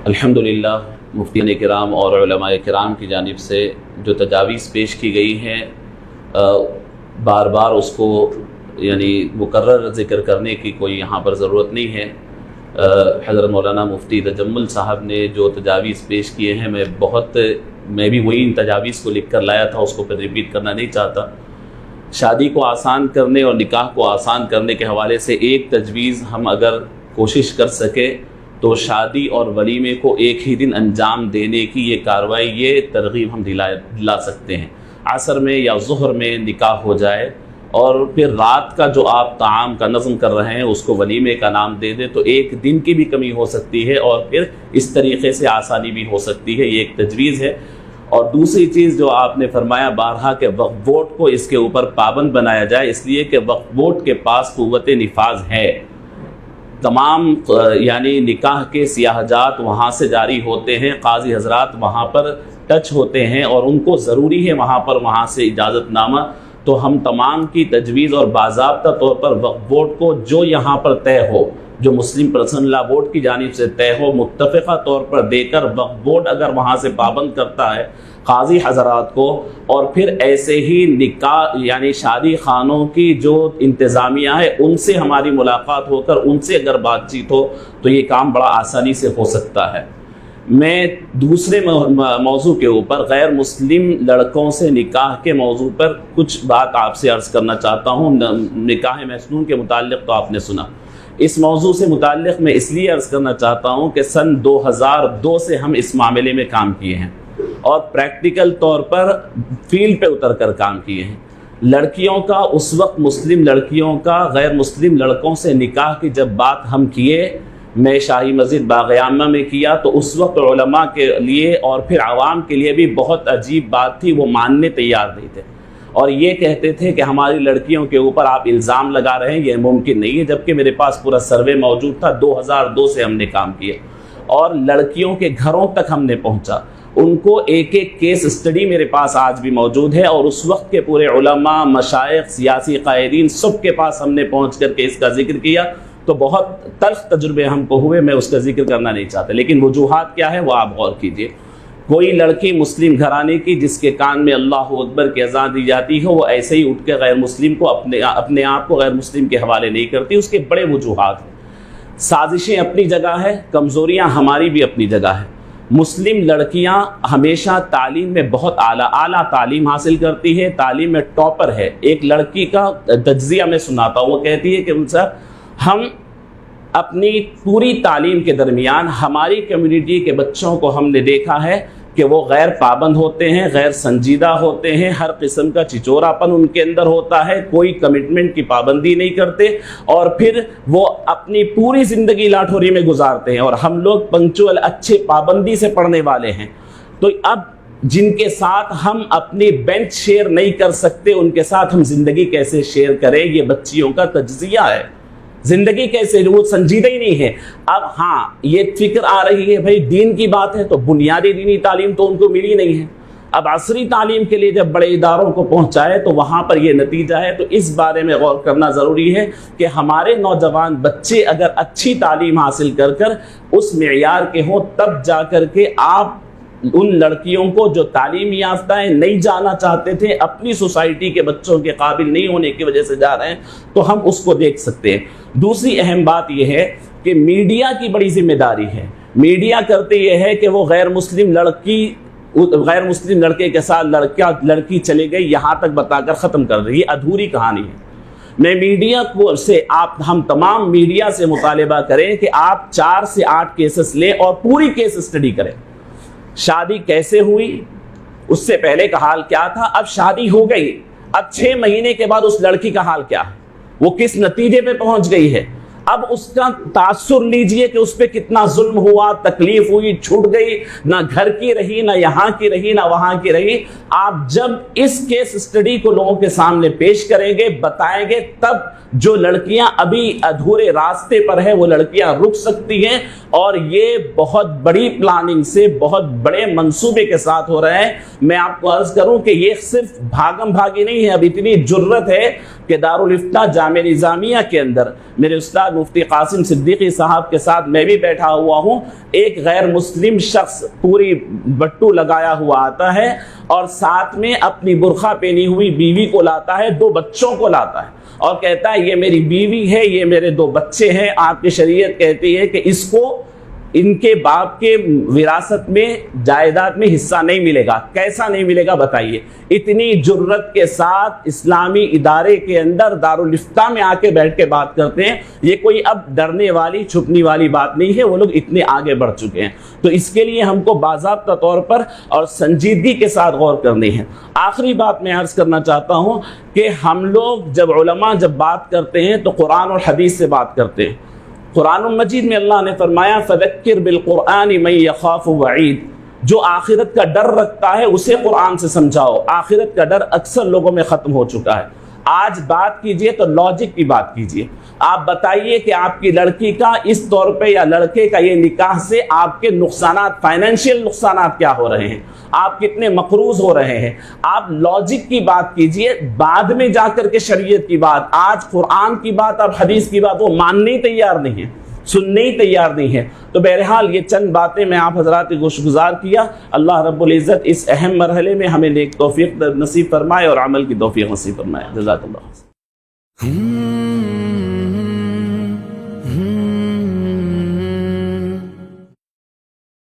الحمدللہ مفتیان کرام اور علماء کرام کی جانب سے جو تجاویز پیش کی گئی ہیں بار بار اس کو مکرر ذکر کرنے کی کوئی یہاں پر ضرورت نہیں ہے۔ حضرت مولانا مفتی تجمل صاحب نے جو تجاویز پیش کیے ہیں میں بھی وہی ان تجاویز کو لکھ کر لایا تھا، اس کو پھر ریپیٹ کرنا نہیں چاہتا۔ شادی کو آسان کرنے اور نکاح کو آسان کرنے کے حوالے سے ایک تجویز ہم اگر کوشش کر سکے تو شادی اور ولیمے کو ایک ہی دن انجام دینے کی یہ کارروائی، یہ ترغیب ہم دلا سکتے ہیں۔ عصر میں یا ظہر میں نکاح ہو جائے اور پھر رات کا جو آپ طعام کا نظم کر رہے ہیں اس کو ولیمے کا نام دے دیں تو ایک دن کی بھی کمی ہو سکتی ہے اور پھر اس طریقے سے آسانی بھی ہو سکتی ہے۔ یہ ایک تجویز ہے۔ اور دوسری چیز جو آپ نے فرمایا بارہا کہ وقف بورڈ کو اس کے اوپر پابند بنایا جائے، اس لیے کہ وقف بورڈ کے پاس قوت نفاذ ہے۔ تمام نکاح کے سیاحجات وہاں سے جاری ہوتے ہیں، قاضی حضرات وہاں پر ٹچ ہوتے ہیں اور ان کو ضروری ہے وہاں سے اجازت نامہ۔ تو ہم تمام کی تجویز اور باضابطہ طور پر وقف بورڈ کو جو یہاں پر طے ہو، جو مسلم پرسنل لا بورڈ کی جانب سے طے ہو، متفقہ طور پر دے کر وقف بورڈ اگر وہاں سے پابند کرتا ہے قاضی حضرات کو، اور پھر ایسے ہی نکاح شادی خانوں کی جو انتظامیہ ہے ان سے ہماری ملاقات ہو کر ان سے اگر بات چیت ہو تو یہ کام بڑا آسانی سے ہو سکتا ہے۔ میں دوسرے موضوع کے اوپر غیر مسلم لڑکوں سے نکاح کے موضوع پر کچھ بات آپ سے عرض کرنا چاہتا ہوں۔ نکاح مسنون کے متعلق تو آپ نے سنا، اس موضوع سے متعلق میں اس لیے عرض کرنا چاہتا ہوں کہ سن 2002 سے ہم اس معاملے میں کام کیے ہیں اور پریکٹیکل طور پر فیلڈ پہ اتر کر کام کیے ہیں۔ لڑکیوں کا اس وقت مسلم لڑکیوں کا غیر مسلم لڑکوں سے نکاح کی جب بات ہم کیے، میں شاہی مسجد باغ عامہ میں کیا تو اس وقت علماء کے لیے اور پھر عوام کے لیے بھی بہت عجیب بات تھی، وہ ماننے تیار نہیں تھے اور یہ کہتے تھے کہ ہماری لڑکیوں کے اوپر آپ الزام لگا رہے ہیں، یہ ممکن نہیں ہے، جبکہ میرے پاس پورا سروے موجود تھا۔ 2002 سے ہم نے کام کیے اور لڑکیوں کے گھروں تک ہم نے پہنچا، ان کو ایک ایک کیس اسٹڈی میرے پاس آج بھی موجود ہے اور اس وقت کے پورے علماء، مشائخ، سیاسی قائدین سب کے پاس ہم نے پہنچ کر کے اس کا ذکر کیا تو بہت تلخ تجربے ہم کو ہوئے، میں اس کا ذکر کرنا نہیں چاہتا، لیکن وجوہات کیا ہے وہ آپ غور کیجئے۔ کوئی لڑکی مسلم گھرانے کی جس کے کان میں اللہ اکبر کی اذان دی جاتی ہو، وہ ایسے ہی اٹھ کے غیر مسلم کو اپنے آپ کو غیر مسلم کے حوالے نہیں کرتی، اس کے بڑے وجوہات ہیں۔ سازشیں اپنی جگہ ہے، کمزوریاں ہماری بھی اپنی جگہ ہے۔ مسلم لڑکیاں ہمیشہ تعلیم میں بہت اعلیٰ تعلیم حاصل کرتی ہے، تعلیم میں ٹاپر ہے۔ ایک لڑکی کا تجزیہ میں سناتا ہوں، وہ کہتی ہے کہ ہم اپنی پوری تعلیم کے درمیان ہماری کمیونٹی کے بچوں کو ہم نے دیکھا ہے کہ وہ غیر پابند ہوتے ہیں، غیر سنجیدہ ہوتے ہیں، ہر قسم کا چچوراپن ان کے اندر ہوتا ہے، کوئی کمٹمنٹ کی پابندی نہیں کرتے اور پھر وہ اپنی پوری زندگی لاٹھوری میں گزارتے ہیں، اور ہم لوگ پنکچوئل اچھے پابندی سے پڑھنے والے ہیں۔ تو اب جن کے ساتھ ہم اپنی بینچ شیئر نہیں کر سکتے ان کے ساتھ ہم زندگی کیسے شیئر کریں، یہ بچیوں کا تجزیہ ہے۔ زندگی کیسے، وہ سنجیدہ ہی نہیں ہے۔ اب ہاں یہ فکر آ رہی ہے بھائی دین کی بات ہے تو بنیادی دینی تعلیم تو ان کو ملی نہیں ہے، اب عصری تعلیم کے لیے جب بڑے اداروں کو پہنچائے تو وہاں پر یہ نتیجہ ہے۔ تو اس بارے میں غور کرنا ضروری ہے کہ ہمارے نوجوان بچے اگر اچھی تعلیم حاصل کر کر اس معیار کے ہوں تب جا کر کے آپ ان لڑکیوں کو جو تعلیم یافتہ ہیں نہیں جانا چاہتے تھے، اپنی سوسائٹی کے بچوں کے قابل نہیں ہونے کی وجہ سے جا رہے ہیں، تو ہم اس کو دیکھ سکتے ہیں۔ دوسری اہم بات یہ ہے کہ میڈیا کی بڑی ذمہ داری ہے۔ میڈیا کرتے یہ ہے کہ وہ غیر مسلم لڑکے کے ساتھ لڑکی چلے گئی یہاں تک بتا کر ختم کر رہی ہے، ادھوری کہانی ہے۔ میں میڈیا کو ہم تمام میڈیا سے مطالبہ کریں کہ آپ 4 سے 8 کیسز لیں اور پوری کیس اسٹڈی کریں۔ شادی کیسے ہوئی، اس سے پہلے کا حال کیا تھا، اب شادی ہو گئی، اب 6 مہینے کے بعد اس لڑکی کا حال کیا ہے، وہ کس نتیجے پہ پہنچ گئی ہے، اب اس کا تاثر لیجئے کہ اس پہ کتنا ظلم ہوا، تکلیف ہوئی، چھوٹ گئی، نہ گھر کی رہی، نہ یہاں کی رہی، نہ وہاں کی رہی۔ آپ جب اس کیس اسٹڈی کو لوگوں کے سامنے پیش کریں گے، بتائیں گے، تب جو لڑکیاں ابھی ادھورے راستے پر ہیں وہ لڑکیاں رک سکتی ہیں، اور یہ بہت بڑی پلاننگ سے، بہت بڑے منصوبے کے ساتھ ہو رہے ہیں۔ میں آپ کو عرض کروں کہ یہ صرف بھاگم بھاگی نہیں ہے، اب اتنی جرت ہے کہ دارالفتہ جامعہ نظامیہ کے اندر میرے استاد مفتی قاسم صدیقی صاحب کے ساتھ میں بھی بیٹھا ہوا ہوں، ایک غیر مسلم شخص پوری بٹو لگایا ہوا آتا ہے اور ساتھ میں اپنی برقع پہنی ہوئی بیوی کو لاتا ہے، 2 بچوں کو لاتا ہے اور کہتا ہے یہ میری بیوی ہے، یہ میرے 2 بچے ہیں، آپ کی شریعت کہتی ہے کہ اس کو ان کے باپ کے وراثت میں جائیداد میں حصہ نہیں ملے گا۔ کیسا نہیں ملے گا بتائیے؟ اتنی جرت کے ساتھ اسلامی ادارے کے اندر دارالفتہ میں آ کے بیٹھ کے بات کرتے ہیں۔ یہ کوئی اب ڈرنے والی چھپنے والی بات نہیں ہے، وہ لوگ اتنے آگے بڑھ چکے ہیں۔ تو اس کے لیے ہم کو باضابطہ طور پر اور سنجیدگی کے ساتھ غور کرنی ہے۔ آخری بات میں عرض کرنا چاہتا ہوں کہ ہم لوگ جب علماء جب بات کرتے ہیں تو قرآن اور حدیث سے بات کرتے ہیں۔ قرآن مجید میں اللہ نے فرمایا فذکر بالقرآن من یخاف وعید، جو آخرت کا ڈر رکھتا ہے اسے قرآن سے سمجھاؤ۔ آخرت کا ڈر اکثر لوگوں میں ختم ہو چکا ہے۔ آج بات کیجئے تو لاجک کی بات کیجئے، آپ بتائیے کہ آپ کی لڑکی کا اس طور پہ یا لڑکے کا یہ نکاح سے آپ کے نقصانات، فائنینشیل نقصانات کیا ہو رہے ہیں، آپ کتنے مقروض ہو رہے ہیں۔ آپ لاجک کی بات کیجئے، بعد میں جا کر کے شریعت کی بات۔ آج قرآن کی بات اور حدیث کی بات وہ ماننے ہی تیار نہیں ہے، سننے ہی تیار نہیں ہے۔ تو بہرحال یہ چند باتیں میں آپ حضرات کی گوشگزار کیا۔ اللہ رب العزت اس اہم مرحلے میں ہمیں نیک توفیق نصیب فرمائے اور عمل کی توفیق نصیب فرمائے۔ جزاک اللہ۔